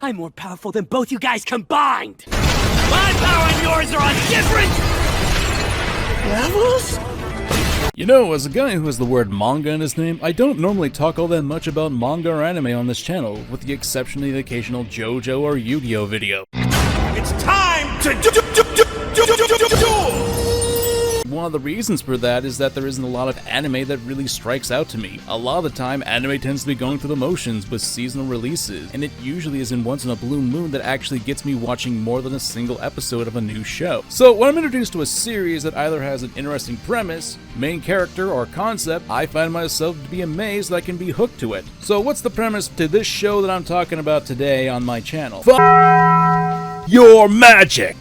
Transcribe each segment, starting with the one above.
I'm more powerful than both you guys combined! My power and yours are on different levels? You know, as a guy who has the word manga in his name, I don't normally talk all that much about manga or anime on this channel, with the exception of the occasional JoJo or Yu-Gi-Oh video. It's time to do! One of the reasons for that is that there isn't a lot of anime that really strikes out to me. A lot of the time, anime tends to be going through the motions with seasonal releases, and it usually isn't once in a blue moon that actually gets me watching more than a single episode of a new show. So when I'm introduced to a series that either has an interesting premise, main character, or concept, I find myself to be amazed that I can be hooked to it. So what's the premise to this show that I'm talking about today on my channel? Your magic!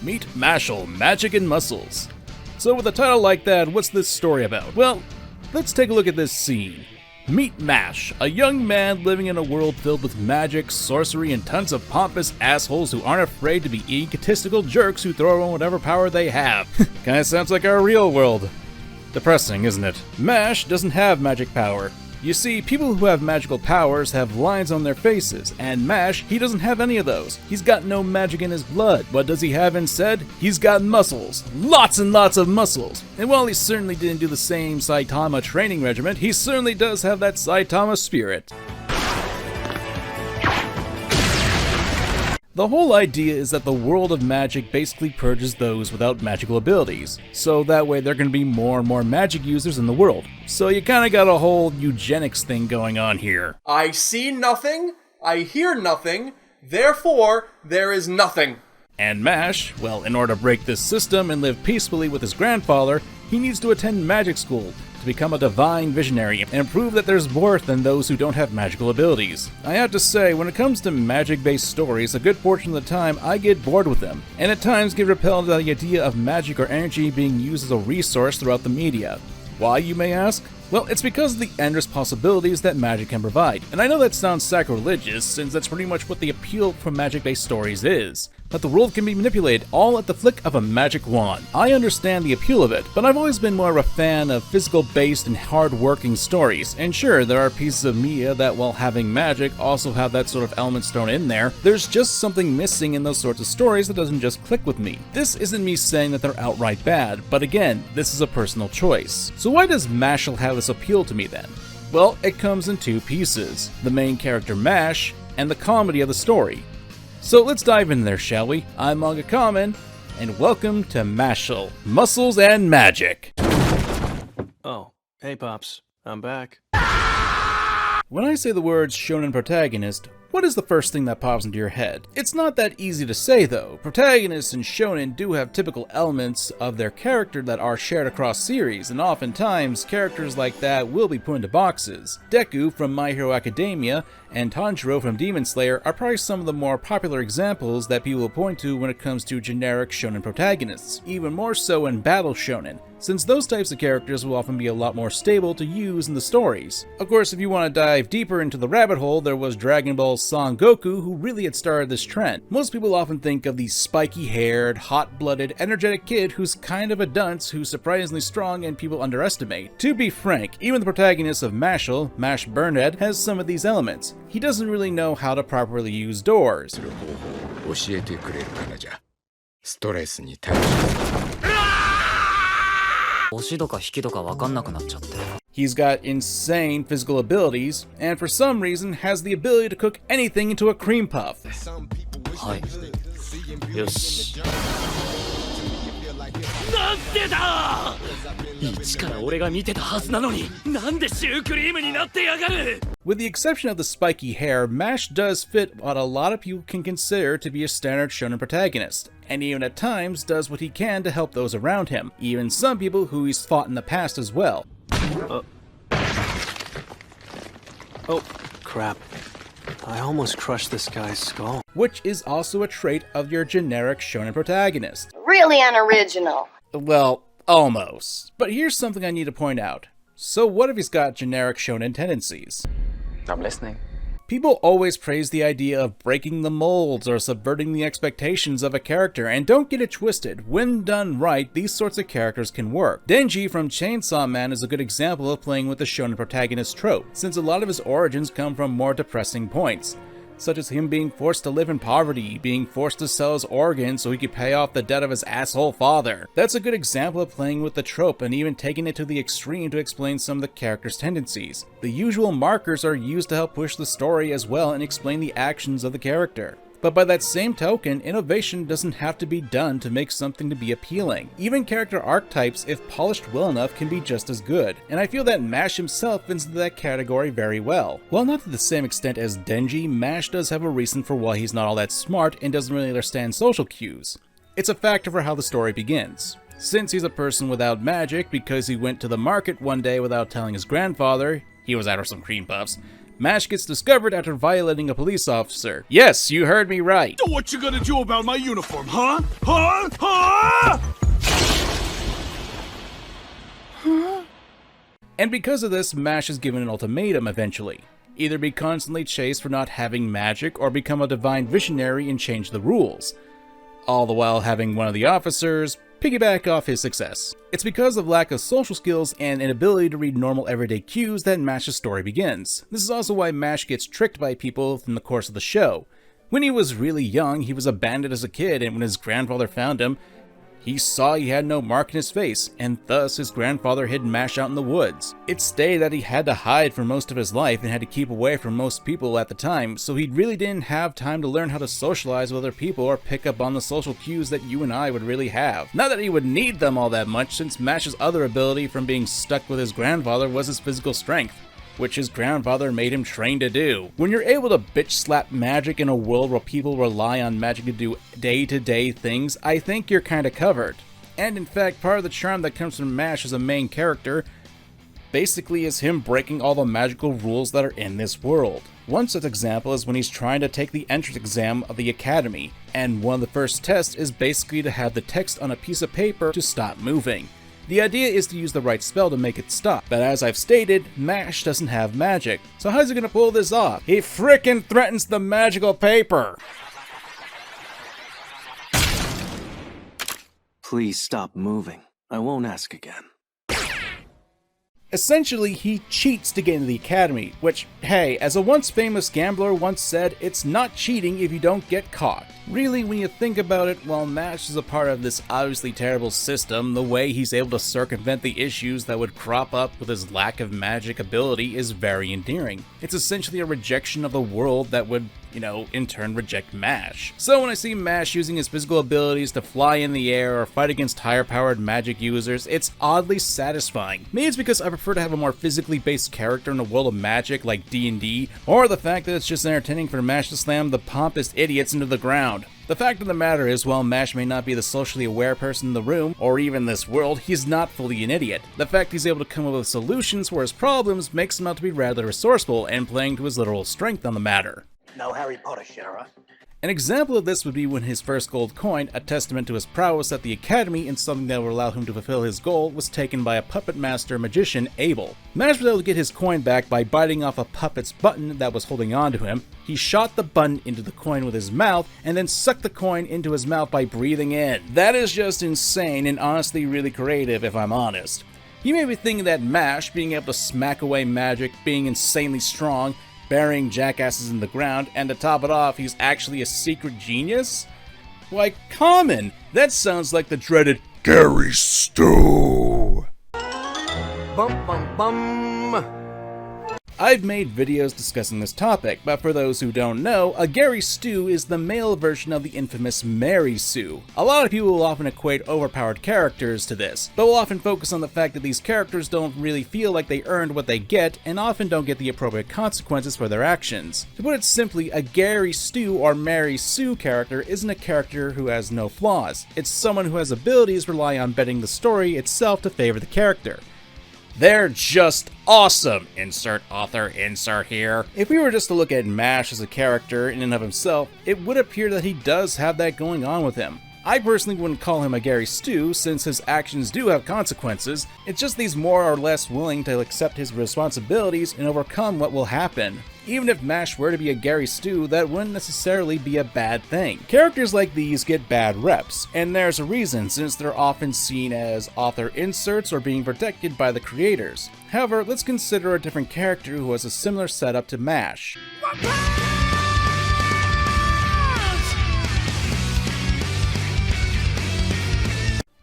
Meet Mashle, Magic and Muscles. So with a title like that, what's this story about? Well, let's take a look at this scene. Meet Mash, a young man living in a world filled with magic, sorcery, and tons of pompous assholes who aren't afraid to be egotistical jerks who throw on whatever power they have. Kinda sounds like our real world. Depressing, isn't it? Mash doesn't have magic power. You see, people who have magical powers have lines on their faces, and Mash, he doesn't have any of those. He's got no magic in his blood. What does he have instead? He's got muscles. Lots and lots of muscles. And while he certainly didn't do the same Saitama training regimen, he certainly does have that Saitama spirit. The whole idea is that the world of magic basically purges those without magical abilities, so that way there can be more and more magic users in the world. So you kinda got a whole eugenics thing going on here. I see nothing, I hear nothing, therefore there is nothing. And Mash, well, in order to break this system and live peacefully with his grandfather, he needs to attend magic school to become a divine visionary and prove that there's worth in those who don't have magical abilities. I have to say, when it comes to magic-based stories, a good portion of the time I get bored with them, and at times get repelled by the idea of magic or energy being used as a resource throughout the media. Why, you may ask? Well, it's because of the endless possibilities that magic can provide. And I know that sounds sacrilegious, since that's pretty much what the appeal from magic-based stories is. That the world can be manipulated all at the flick of a magic wand. I understand the appeal of it, but I've always been more of a fan of physical-based and hard-working stories. And sure, there are pieces of media that, while having magic, also have that sort of elements thrown in there. There's just something missing in those sorts of stories that doesn't just click with me. This isn't me saying that they're outright bad, but again, this is a personal choice. So why does Mashle have this appeal to me then? Well, it comes in two pieces. The main character Mash, and the comedy of the story. So let's dive in there, shall we? I'm MangaKamen, and welcome to Mashle, Muscles and Magic. Oh, hey Pops, I'm back. When I say the words shonen protagonist, what is the first thing that pops into your head? It's not that easy to say though. Protagonists in shonen do have typical elements of their character that are shared across series, and oftentimes characters like that will be put into boxes. Deku from My Hero Academia and Tanjiro from Demon Slayer are probably some of the more popular examples that people will point to when it comes to generic shonen protagonists, even more so in battle shonen, since those types of characters will often be a lot more stable to use in the stories. Of course, if you want to dive deeper into the rabbit hole, there was Dragon Ball's Son Goku, who really had started this trend. Most people often think of the spiky-haired, hot-blooded, energetic kid who's kind of a dunce who's surprisingly strong and people underestimate. To be frank, even the protagonist of Mashle, Mash Burnhead, has some of these elements. He doesn't really know how to properly use doors. He's got insane physical abilities, and for some reason has the ability to cook anything into a cream puff. With the exception of the spiky hair, Mash does fit what a lot of people can consider to be a standard shonen protagonist, and even at times does what he can to help those around him, even some people who he's fought in the past as well. Oh, crap. I almost crushed this guy's skull. Which is also a trait of your generic shonen protagonist. Really unoriginal. Well, almost. But here's something I need to point out. So what if he's got generic shonen tendencies? I'm listening. People always praise the idea of breaking the molds or subverting the expectations of a character, and don't get it twisted, when done right, these sorts of characters can work. Denji from Chainsaw Man is a good example of playing with the shonen protagonist trope, since a lot of his origins come from more depressing points, such as him being forced to live in poverty, being forced to sell his organs so he could pay off the debt of his asshole father. That's a good example of playing with the trope and even taking it to the extreme to explain some of the character's tendencies. The usual markers are used to help push the story as well and explain the actions of the character. But by that same token, innovation doesn't have to be done to make something to be appealing. Even character archetypes, if polished well enough, can be just as good, and I feel that Mash himself fits into that category very well. While not to the same extent as Denji, Mash does have a reason for why he's not all that smart and doesn't really understand social cues. It's a factor for how the story begins. Since he's a person without magic because he went to the market one day without telling his grandfather he was out of some cream puffs, Mash gets discovered after violating a police officer. Yes, you heard me right. So what you gonna do about my uniform, huh? Huh? And because of this, Mash is given an ultimatum eventually. Either be constantly chased for not having magic, or become a divine visionary and change the rules. All the while having one of the officers piggyback off his success. It's because of lack of social skills and inability to read normal everyday cues that Mash's story begins. This is also why Mash gets tricked by people in the course of the show. When he was really young, he was abandoned as a kid, and when his grandfather found him, he saw he had no mark in his face, and thus his grandfather hid Mash out in the woods. It stated that he had to hide for most of his life and had to keep away from most people at the time, so he really didn't have time to learn how to socialize with other people or pick up on the social cues that you and I would really have. Not that he would need them all that much, since Mash's other ability from being stuck with his grandfather was his physical strength, which his grandfather made him train to do. When you're able to bitch slap magic in a world where people rely on magic to do day-to-day things, I think you're kinda covered. And in fact, part of the charm that comes from Mash as a main character basically is him breaking all the magical rules that are in this world. One such example is when he's trying to take the entrance exam of the academy, and one of the first tests is basically to have the text on a piece of paper to stop moving. The idea is to use the right spell to make it stop, but as I've stated, Mash doesn't have magic. So how's he gonna pull this off? He frickin' threatens the magical paper! Please stop moving. I won't ask again. Essentially, he cheats to get into the academy, which, hey, as a once famous gambler once said, it's not cheating if you don't get caught. Really, when you think about it, while Mash is a part of this obviously terrible system, the way he's able to circumvent the issues that would crop up with his lack of magic ability is very endearing. It's essentially a rejection of the world that would, in turn reject Mash. So when I see Mash using his physical abilities to fly in the air or fight against higher powered magic users, it's oddly satisfying. Maybe it's because I prefer to have a more physically based character in a world of magic like D&D, or the fact that it's just entertaining for Mash to slam the pompous idiots into the ground. The fact of the matter is, while Mash may not be the socially aware person in the room, or even this world, he's not fully an idiot. The fact he's able to come up with solutions for his problems makes him out to be rather resourceful and playing to his literal strength on the matter. No Harry Potter shit, huh? An example of this would be when his first gold coin, a testament to his prowess at the academy and something that would allow him to fulfill his goal, was taken by a puppet master magician, Abel. Mash was able to get his coin back by biting off a puppet's button that was holding on to him. He shot the button into the coin with his mouth, and then sucked the coin into his mouth by breathing in. That is just insane and honestly really creative, if I'm honest. You may be thinking that Mash, being able to smack away magic, being insanely strong, burying jackasses in the ground, and to top it off, he's actually a secret genius? Why, Kamen! That sounds like the dreaded Gary Stew! Bum bum bum! I've made videos discussing this topic, but for those who don't know, a Gary Stew is the male version of the infamous Mary Sue. A lot of people will often equate overpowered characters to this, but will often focus on the fact that these characters don't really feel like they earned what they get, and often don't get the appropriate consequences for their actions. To put it simply, a Gary Stew or Mary Sue character isn't a character who has no flaws. It's someone who has abilities rely on bending the story itself to favor the character. They're just awesome! Insert author, insert here. If we were just to look at Mash as a character in and of himself, it would appear that he does have that going on with him. I personally wouldn't call him a Gary Stu since his actions do have consequences, it's just he's more or less willing to accept his responsibilities and overcome what will happen. Even if MASH were to be a Gary Stu, that wouldn't necessarily be a bad thing. Characters like these get bad reps, and there's a reason since they're often seen as author inserts or being protected by the creators. However, let's consider a different character who has a similar setup to MASH.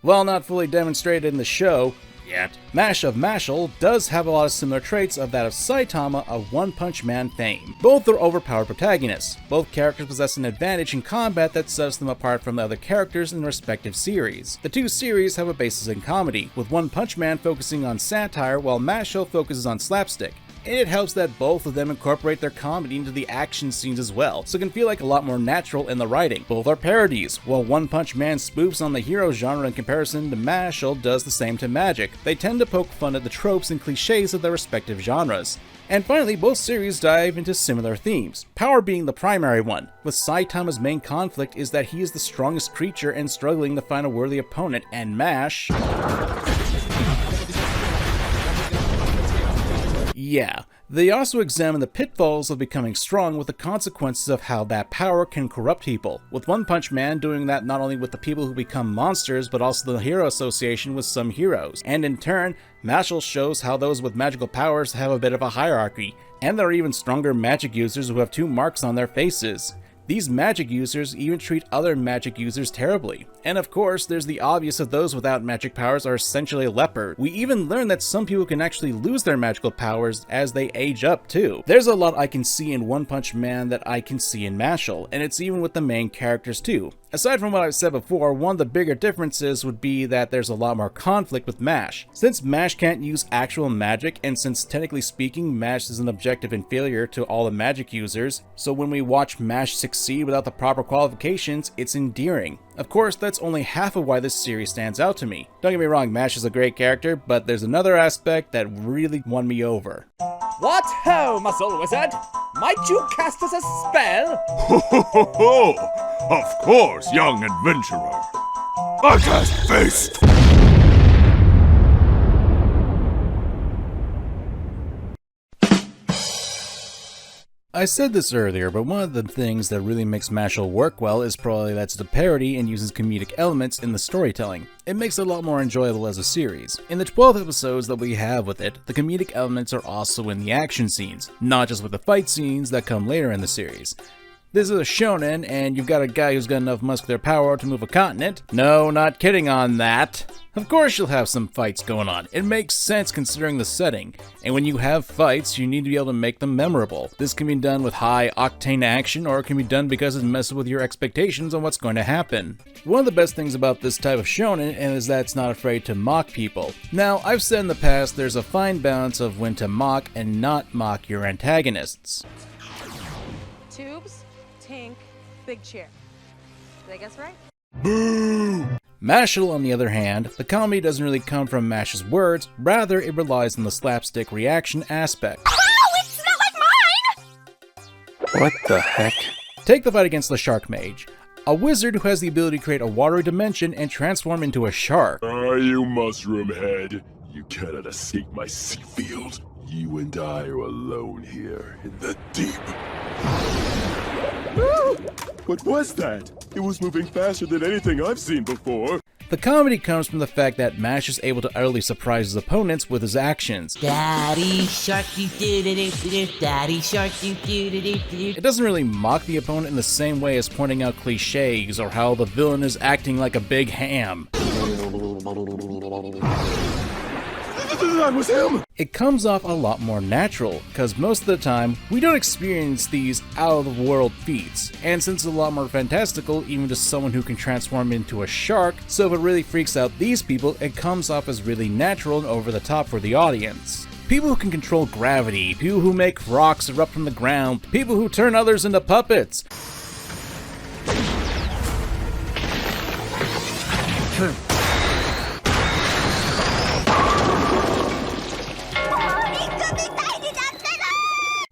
While not fully demonstrated in the show yet, Mash of Mashle does have a lot of similar traits of that of Saitama of One Punch Man fame. Both are overpowered protagonists. Both characters possess an advantage in combat that sets them apart from the other characters in their respective series. The two series have a basis in comedy, with One Punch Man focusing on satire while Mashle focuses on slapstick. And it helps that both of them incorporate their comedy into the action scenes as well, so it can feel like a lot more natural in the writing. Both are parodies. While One Punch Man spoofs on the hero genre in comparison to Mashle does the same to Magic, they tend to poke fun at the tropes and cliches of their respective genres. And finally, both series dive into similar themes, power being the primary one, with Saitama's main conflict is that he is the strongest creature and struggling to find a worthy opponent, and MASH... yeah, they also examine the pitfalls of becoming strong with the consequences of how that power can corrupt people, with One Punch Man doing that not only with the people who become monsters but also the hero association with some heroes, and in turn, Mashle shows how those with magical powers have a bit of a hierarchy, and there are even stronger magic users who have 2 marks on their faces. These magic users even treat other magic users terribly. And of course, there's the obvious of those without magic powers are essentially leopards. We even learn that some people can actually lose their magical powers as they age up too. There's a lot I can see in One Punch Man that I can see in Mashle, and it's even with the main characters too. Aside from what I've said before, one of the bigger differences would be that there's a lot more conflict with MASH. Since MASH can't use actual magic, and since technically speaking MASH is an objective inferior to all the magic users, so when we watch MASH succeed without the proper qualifications, it's endearing. Of course, that's only half of why this series stands out to me. Don't get me wrong, MASH is a great character, but there's another aspect that really won me over. What ho, muscle wizard? Might you cast us a spell? Ho ho ho ho! Of course, young adventurer. I cast Feast! I said this earlier, but one of the things that really makes Mashle work well is probably that it's the parody and uses comedic elements in the storytelling. It makes it a lot more enjoyable as a series. In the 12 episodes that we have with it, the comedic elements are also in the action scenes, not just with the fight scenes that come later in the series. This is a shonen, and you've got a guy who's got enough muscular power to move a continent. No, not kidding on that. Of course you'll have some fights going on. It makes sense considering the setting. And when you have fights, you need to be able to make them memorable. This can be done with high octane action, or it can be done because it messes with your expectations on what's going to happen. One of the best things about this type of shonen is that it's not afraid to mock people. Now, I've said in the past there's a fine balance of when to mock and not mock your antagonists. Tubes, Tink, big chair. Did I guess right? Boo! Mashle, on the other hand, the comedy doesn't really come from Mash's words, rather it relies on the slapstick reaction aspect. Oh, it's not like mine! What the heck? Take the fight against the Shark Mage, a wizard who has the ability to create a watery dimension and transform into a shark. Are you mushroom head? You cannot escape my sea field. You and I are alone here in the deep. What was that? It was moving faster than anything I've seen before. The comedy comes from the fact that Mash is able to utterly surprise his opponents with his actions. Daddy shark, you do Daddy shark, you do. It doesn't really mock the opponent in the same way as pointing out cliches or how the villain is acting like a big ham. That was him! It comes off a lot more natural, because most of the time, we don't experience these out-of-the-world feats, and since it's a lot more fantastical, even to someone who can transform into a shark, so if it really freaks out these people, it comes off as really natural and over the top for the audience. People who can control gravity, people who make rocks erupt from the ground, people who turn others into puppets.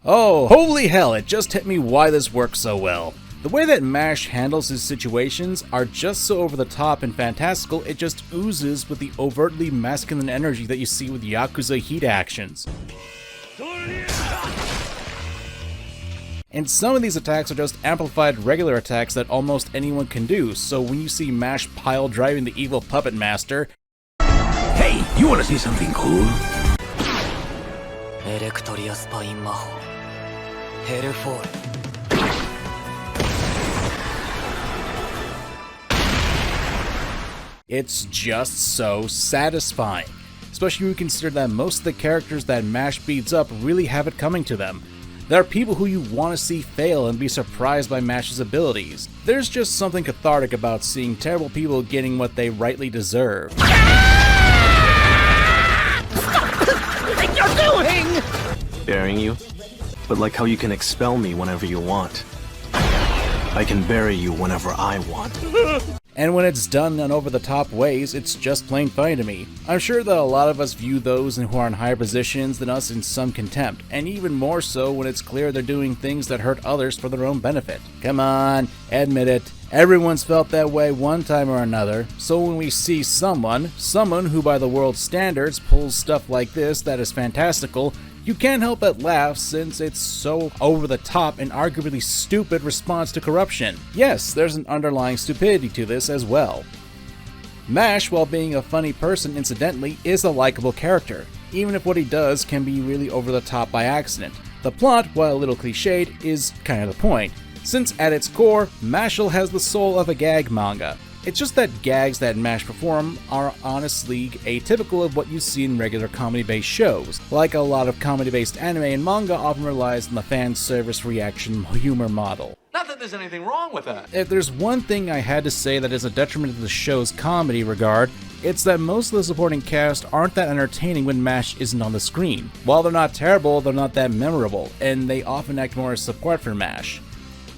Oh, holy hell, it just hit me why this works so well. The way that MASH handles his situations are just so over the top and fantastical, it just oozes with the overtly masculine energy that you see with Yakuza heat actions. And some of these attacks are just amplified regular attacks that almost anyone can do, so when you see MASH pile driving the evil puppet master, Hey, you wanna see something cool? it's just so satisfying. Especially when you consider that most of the characters that MASH beats up really have it coming to them. There are people who you want to see fail and be surprised by MASH's abilities. There's just something cathartic about seeing terrible people getting what they rightly deserve. What you're doing? Burying you? But like how you can expel me whenever you want. I can bury you whenever I want. And when it's done in over-the-top ways, it's just plain funny to me. I'm sure that a lot of us view those who are in higher positions than us in some contempt, and even more so when it's clear they're doing things that hurt others for their own benefit. Come on, admit it. Everyone's felt that way one time or another, so when we see someone who by the world's standards pulls stuff like this that is fantastical, you can't help but laugh since it's so over the top and arguably stupid response to corruption. Yes, there's an underlying stupidity to this as well. MASH, while being a funny person incidentally, is a likable character, even if what he does can be really over the top by accident. The plot, while a little cliched, is kind of the point, since at its core, Mashle has the soul of a gag manga. It's just that gags that MASH perform are honestly atypical of what you see in regular comedy-based shows. Like a lot of comedy-based anime and manga often relies on the fan service reaction humor model. Not that there's anything wrong with that. If there's one thing I had to say that is a detriment to the show's comedy regard, it's that most of the supporting cast aren't that entertaining when MASH isn't on the screen. While they're not terrible, they're not that memorable, and they often act more as support for MASH.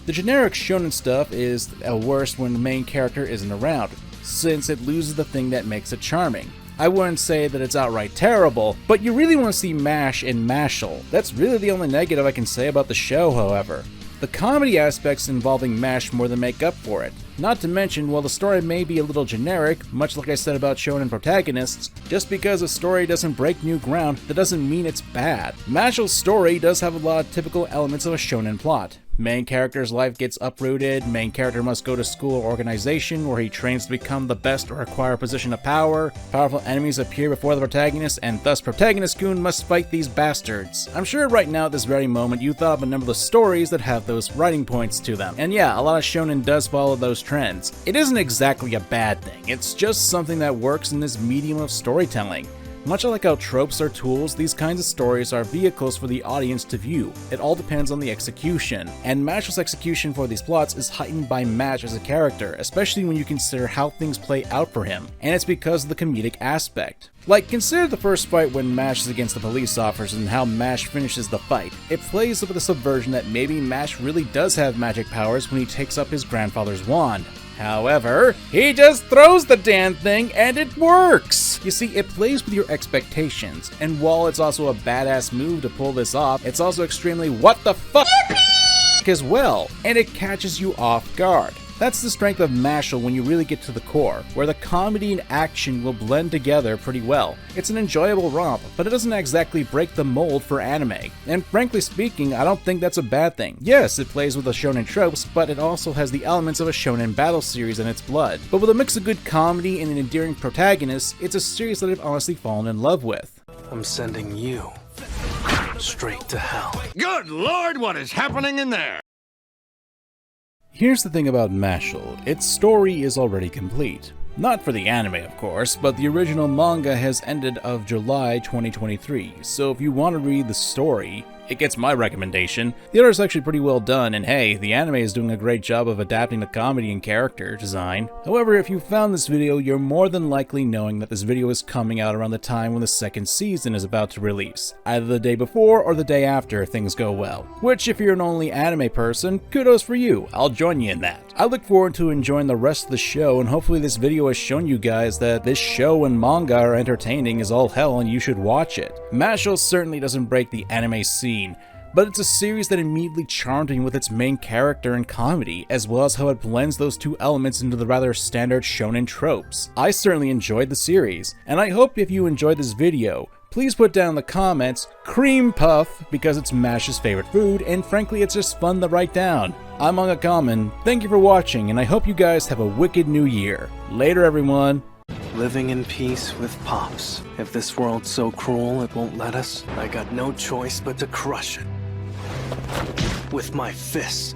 The generic shonen stuff is worse when the main character isn't around, since it loses the thing that makes it charming. I wouldn't say that it's outright terrible, but you really want to see MASH in Mashle. That's really the only negative I can say about the show, however. The comedy aspects involving MASH more than make up for it. Not to mention, while the story may be a little generic, much like I said about shonen protagonists, just because a story doesn't break new ground, that doesn't mean it's bad. Mashle's story does have a lot of typical elements of a shonen plot. Main character's life gets uprooted, main character must go to school or organization where he trains to become the best or acquire a position of power, powerful enemies appear before the protagonist, and thus Protagonist-kun must fight these bastards. I'm sure right now at this very moment you thought of a number of the stories that have those writing points to them. And yeah, a lot of shonen does follow those trends. It isn't exactly a bad thing, it's just something that works in this medium of storytelling. Much like how tropes are tools, these kinds of stories are vehicles for the audience to view. It all depends on the execution, and Mashle's execution for these plots is heightened by MASH as a character, especially when you consider how things play out for him, and it's because of the comedic aspect. Like, consider the first fight when MASH is against the police officers and how MASH finishes the fight. It plays with the subversion that maybe MASH really does have magic powers when he takes up his grandfather's wand. However, he just throws the damn thing and it works! You see, it plays with your expectations, and while it's also a badass move to pull this off, it's also extremely what the fuck as well, and it catches you off guard. That's the strength of Mashle when you really get to the core, where the comedy and action will blend together pretty well. It's an enjoyable romp, but it doesn't exactly break the mold for anime. And frankly speaking, I don't think that's a bad thing. Yes, it plays with the shonen tropes, but it also has the elements of a shonen battle series in its blood. But with a mix of good comedy and an endearing protagonist, it's a series that I've honestly fallen in love with. I'm sending you straight to hell. Good Lord, what is happening in there? Here's the thing about Mashle, its story is already complete. Not for the anime, of course, but the original manga has ended of July 2023, so if you want to read the story, it gets my recommendation. The art is actually pretty well done, and hey, the anime is doing a great job of adapting the comedy and character design. However, if you found this video, you're more than likely knowing that this video is coming out around the time when the second season is about to release. Either the day before or the day after if things go well. Which, if you're an only anime person, kudos for you, I'll join you in that. I look forward to enjoying the rest of the show, and hopefully this video has shown you guys that this show and manga are entertaining as all hell and you should watch it. Mashle certainly doesn't break the anime scene, but it's a series that immediately charmed me with its main character and comedy, as well as how it blends those two elements into the rather standard shonen tropes. I certainly enjoyed the series, and I hope if you enjoyed this video, please put down in the comments, cream puff, because it's Mashle's favorite food, and frankly it's just fun to write down. I'm MangaKamen, thank you for watching, and I hope you guys have a wicked new year. Later everyone. Living in peace with Pops. If this world's so cruel it won't let us, I got no choice but to crush it. With my fists.